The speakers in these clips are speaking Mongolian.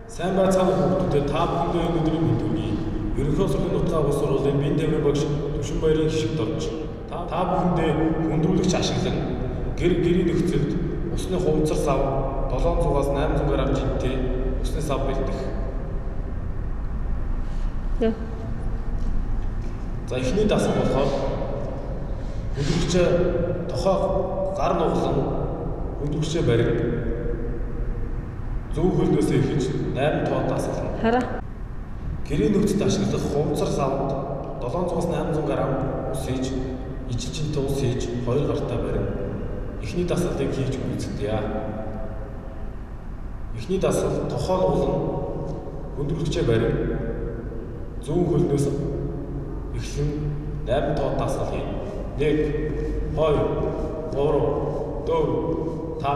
Сайн байцгаана хүүхдүүдээ та бүхэндээ өнөөдрийн мэндийг ерөнхий сургуулийн нутгаа улс сургуулийн бие дэвмэн багш Төвшинбаярын гишгт орж та бүхэндээ хүндрүүлэгч ашиглан гэрийн нөхцөлд усны хувцар сав 700-аас 800 г жинтэй усны сав бэлдэх. За эхний дасгал болохоор хүндрүүлэгчээ тохоо гар нуглан хүндрүүлэгчээ бариг зөв хөлнөөс эхэлж 8 тоо дасгална. Хараа. Гэрийн нөхцөлд ашиглах хувцар савд 700-аас 800 г ус хийж, ижижинтэй ус хийж 2 гартаа барина. Эхний дасгалыг хийж үзэгдэе. Эхний дасгал тохоо нуглан хүндрүүлэгчээ бариг зөв хөлнөөс эхлэн 8 тоо дасгал хийнэ. 1 2 3 4 5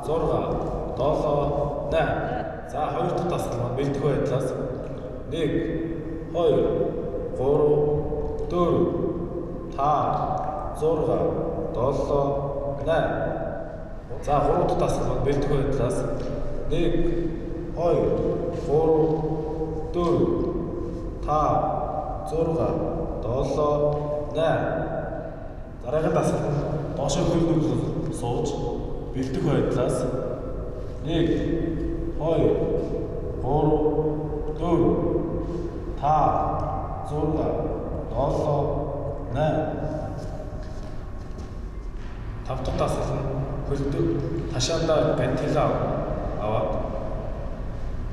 6 7 8 За хоёр дахь дасгал маань бэлдэх байдлаас 1 2 3 4 5 6 7 8 За гурав дахь дасгал маань бэлдэх байдлаас 1 2 3 4 5 6 7 8 Дараагийн дасгал нь доошоо хөлнөглөж сууж бэлдэх байдлаас 1 2 3 4 5 6 7 8 Тав дахь дасгал нь хөлдөг ташаандаа вентилаа аваад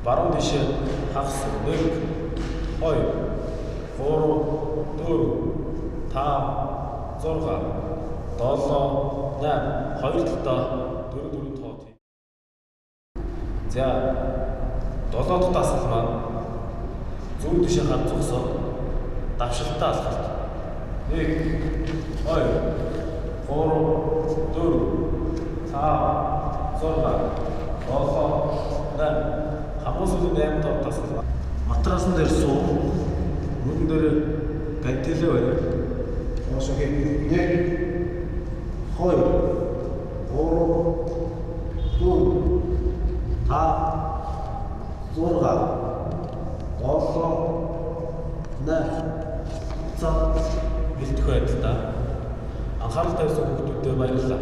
баруун дишээ хагас 1 2 3 4 5 6 7 8 хоёр дахьтаа 4 тоо. За 7 дахь дасгал маань зүүн дишээ хар зогсоод давшилтаа алхалт 1 2 3 4 5 6 7 8 хамуус үгүй 8 тоо дасгал матрасан дээр суу мөрөн дээр гантилээ барь доошоо хий 1 2 3 4 5 6 7 8 За бэлдэх байдлаа анхаарал тавьсан хүүхдүүдэд баярлалаа.